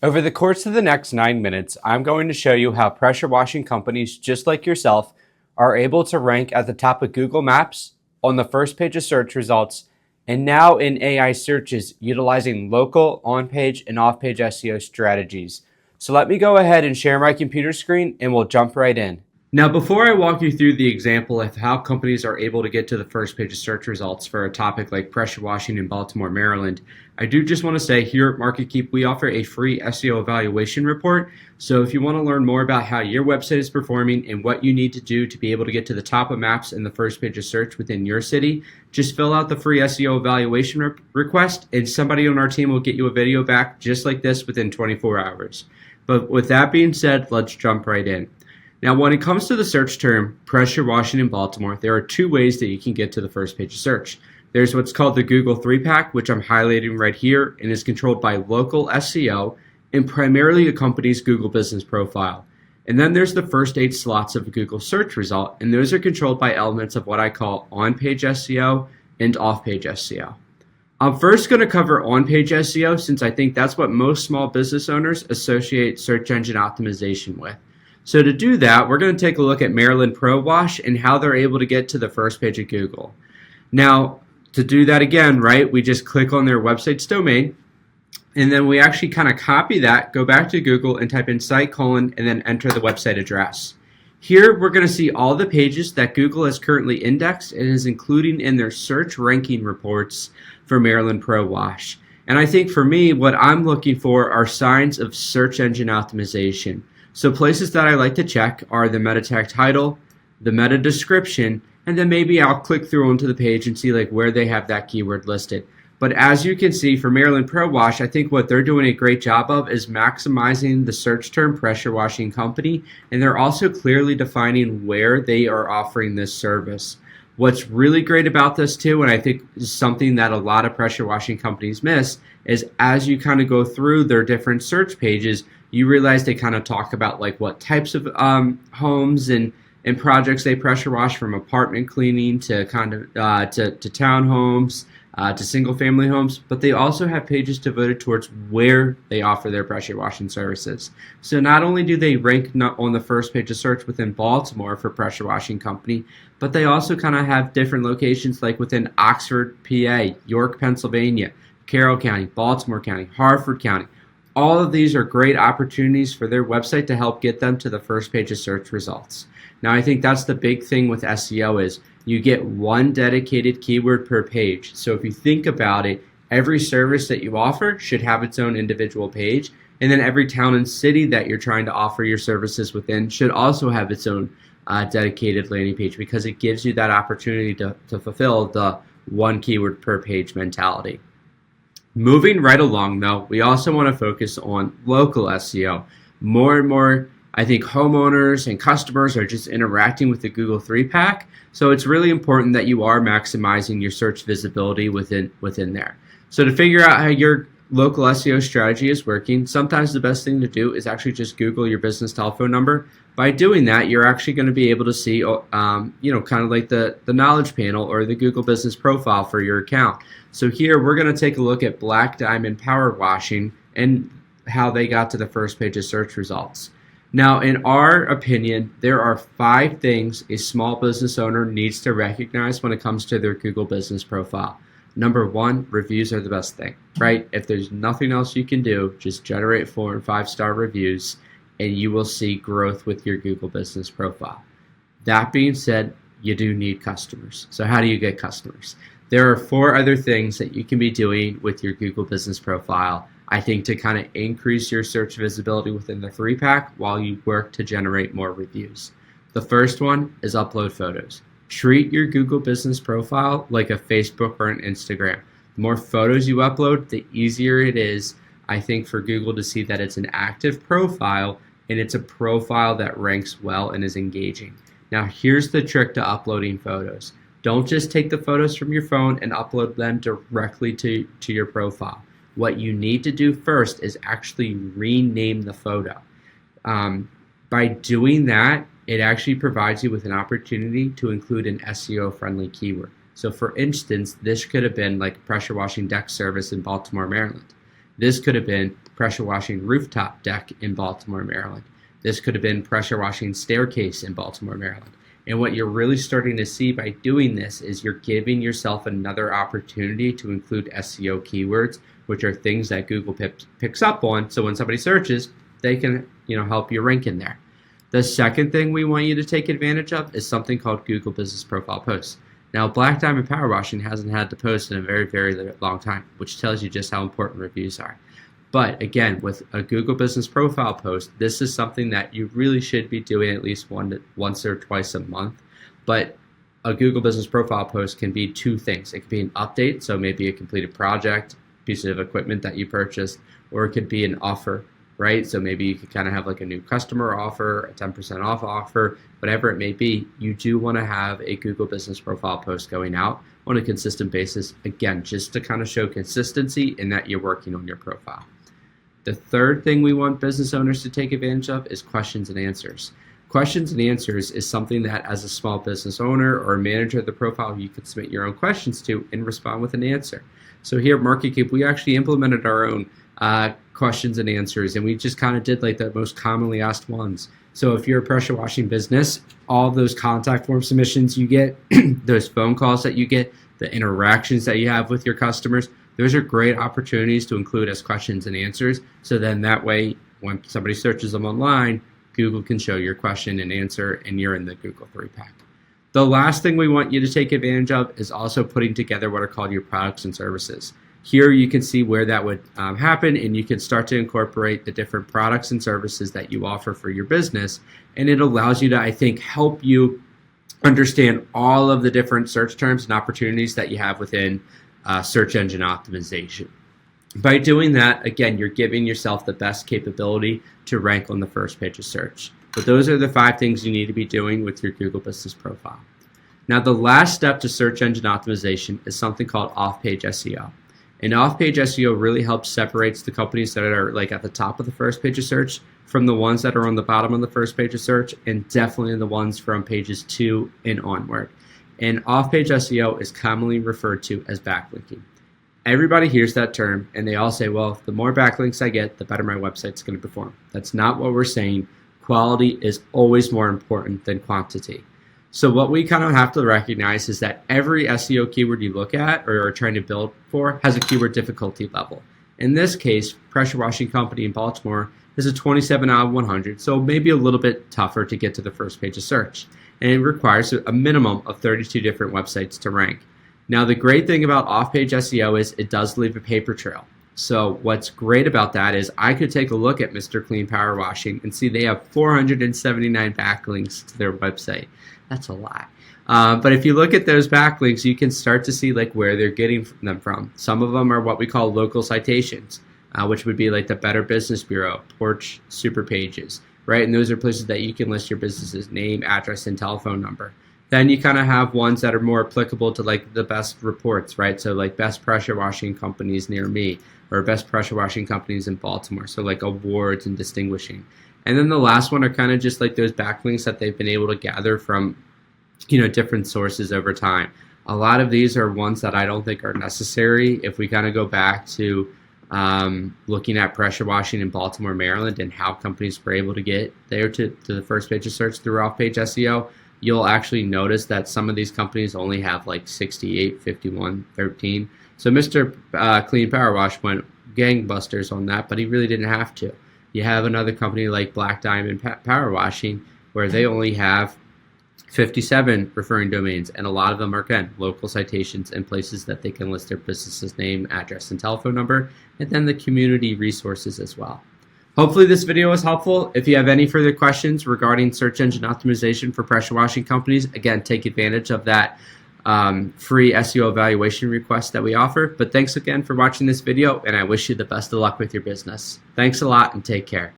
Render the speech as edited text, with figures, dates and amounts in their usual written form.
Over the course of the next 9 minutes, I'm going to show you how pressure washing companies just like yourself are able to rank at the top of Google Maps, on the first page of search results, and now in AI searches utilizing local, on-page, and off-page SEO strategies. So let me go ahead and share my computer screen and we'll jump right in. Now, before I walk you through the example of how companies are able to get to the first page of search results for a topic like pressure washing in Baltimore, Maryland, I do just want to say here at MarketKeep, we offer a free SEO evaluation report. So if you want to learn more about how your website is performing and what you need to do to be able to get to the top of maps and the first page of search within your city, just fill out the free SEO evaluation request and somebody on our team will get you a video back just like this within 24 hours. But with that being said, let's jump right in. Now, when it comes to the search term pressure washing in Baltimore, there are two ways that you can get to the first page of search. There's what's called the Google 3-pack, which I'm highlighting right here and is controlled by local SEO and primarily accompanies Google Business Profile. And then there's the first 8 slots of a Google search result, and those are controlled by elements of what I call on-page SEO and off-page SEO. I'm first going to cover on-page SEO since I think that's what most small business owners associate search engine optimization with. So to do that, we're going to take a look at Maryland Pro Wash and how they're able to get to the first page of Google. Now, to do that again, right, we just click on their website's domain, and then we actually kind of copy that, go back to Google and type in site : and then enter the website address. Here, we're going to see all the pages that Google has currently indexed and is including in their search ranking reports for Maryland Pro Wash. And I think for me, what I'm looking for are signs of search engine optimization. So places that I like to check are the meta tag title, the meta description, and then maybe I'll click through onto the page and see like where they have that keyword listed. But as you can see for Maryland Pro Wash, I think what they're doing a great job of is maximizing the search term pressure washing company, and they're also clearly defining where they are offering this service. What's really great about this too, and I think is something that a lot of pressure washing companies miss, is as you kind of go through their different search pages, you realize they kind of talk about like what types of homes and projects they pressure wash, from apartment cleaning to kind of to townhomes, to single family homes, but they also have pages devoted towards where they offer their pressure washing services. So not only do they rank not on the first page of search within Baltimore for pressure washing company, but they also kind of have different locations like within Oxford, PA, York, Pennsylvania, Carroll County, Baltimore County, Harford County. All of these are great opportunities for their website to help get them to the first page of search results. Now, I think that's the big thing with SEO is you get one dedicated keyword per page. So if you think about it, every service that you offer should have its own individual page, and then every town and city that you're trying to offer your services within should also have its own dedicated landing page, because it gives you that opportunity to fulfill the one keyword per page mentality. Moving right along though, we also want to focus on local SEO. More and more, I think homeowners and customers are just interacting with the Google 3-pack, so it's really important that you are maximizing your search visibility within there. So to figure out how your local SEO strategy is working, sometimes the best thing to do is actually just Google your business telephone number. By doing that, you're actually going to be able to see, kind of like the knowledge panel or the Google Business Profile for your account. So here we're going to take a look at Black Diamond Power Washing and how they got to the first page of search results. Now, in our opinion, there are 5 things a small business owner needs to recognize when it comes to their Google Business Profile. Number 1, reviews are the best thing, right? If there's nothing else you can do, just generate 4 and 5-star reviews and you will see growth with your Google Business Profile. That being said, you do need customers. So how do you get customers? There are 4 other things that you can be doing with your Google Business Profile, I think, to kind of increase your search visibility within the 3-pack while you work to generate more reviews. The first one is upload photos. Treat your Google Business Profile like a Facebook or an Instagram. The more photos you upload, the easier it is, I think, for Google to see that it's an active profile and it's a profile that ranks well and is engaging. Now, here's the trick to uploading photos. Don't just take the photos from your phone and upload them directly to your profile. What you need to do first is actually rename the photo. By doing that, it actually provides you with an opportunity to include an SEO-friendly keyword. So for instance, this could have been like pressure washing deck service in Baltimore, Maryland. This could have been pressure washing rooftop deck in Baltimore, Maryland. This could have been pressure washing staircase in Baltimore, Maryland. And what you're really starting to see by doing this is you're giving yourself another opportunity to include SEO keywords, which are things that Google picks up on. So when somebody searches, they can help you rank in there. The second thing we want you to take advantage of is something called Google Business Profile Posts. Now, Black Diamond Power Washing hasn't had to post in a very, very long time, which tells you just how important reviews are. But again, with a Google Business Profile post, this is something that you really should be doing at least once or twice a month. But a Google Business Profile post can be two things. It could be an update, so maybe a completed project, piece of equipment that you purchased, or it could be an offer, right? So maybe you could kind of have like a new customer offer, a 10% off offer, whatever it may be. You do want to have a Google Business Profile post going out on a consistent basis, again, just to kind of show consistency in that you're working on your profile. The third thing we want business owners to take advantage of is questions and answers. Questions and answers is something that as a small business owner or manager of the profile, you can submit your own questions to and respond with an answer. So here at MarketCube, we actually implemented our own questions and answers, and we just kind of did like the most commonly asked ones. So if you're a pressure washing business, all of those contact form submissions you get, those phone calls that you get, the interactions that you have with your customers, those are great opportunities to include as questions and answers. So then that way, when somebody searches them online, Google can show your question and answer, and you're in the Google 3-pack. The last thing we want you to take advantage of is also putting together what are called your products and services. Here you can see where that would happen, and you can start to incorporate the different products and services that you offer for your business, and it allows you to, I think, help you understand all of the different search terms and opportunities that you have within search engine optimization. By doing that, again, you're giving yourself the best capability to rank on the first page of search. But those are the 5 things you need to be doing with your Google Business Profile. Now, the last step to search engine optimization is something called off-page SEO. And off-page SEO really helps separates the companies that are like at the top of the first page of search from the ones that are on the bottom of the first page of search, and definitely the ones from pages 2 and onward. And off-page SEO is commonly referred to as backlinking. Everybody hears that term and they all say, well, the more backlinks I get, the better my website's going to perform. That's not what we're saying. Quality is always more important than quantity. So what we kind of have to recognize is that every SEO keyword you look at or are trying to build for has a keyword difficulty level. In this case, pressure washing company in Baltimore is a 27 out of 100, so maybe a little bit tougher to get to the first page of search. And it requires a minimum of 32 different websites to rank. Now, the great thing about off-page SEO is it does leave a paper trail. So what's great about that is I could take a look at Mr. Clean Power Washing and see they have 479 backlinks to their website. That's a lot. But if you look at those backlinks, you can start to see like where they're getting them from. Some of them are what we call local citations, which would be like the Better Business Bureau, Porch Super Pages, right? And those are places that you can list your business's name, address, and telephone number. Then you kind of have ones that are more applicable to like the best reports, right? So like best pressure washing companies near me, or best pressure washing companies in Baltimore. So like awards and distinguishing. And then the last one are kind of just like those backlinks that they've been able to gather from, different sources over time. A lot of these are ones that I don't think are necessary. If we kind of go back to looking at pressure washing in Baltimore, Maryland, and how companies were able to get there to the first page of search through off-page SEO, you'll actually notice that some of these companies only have like 68, 51, 13. So Mr. Clean Power Wash went gangbusters on that, but he really didn't have to. You have another company like Black Diamond Power Washing where they only have 57 referring domains, and a lot of them are, again, local citations and places that they can list their business's name, address, and telephone number, and then the community resources as well. Hopefully this video was helpful. If you have any further questions regarding search engine optimization for pressure washing companies, again, take advantage of that free SEO evaluation request that we offer. But thanks again for watching this video, and I wish you the best of luck with your business. Thanks a lot and take care.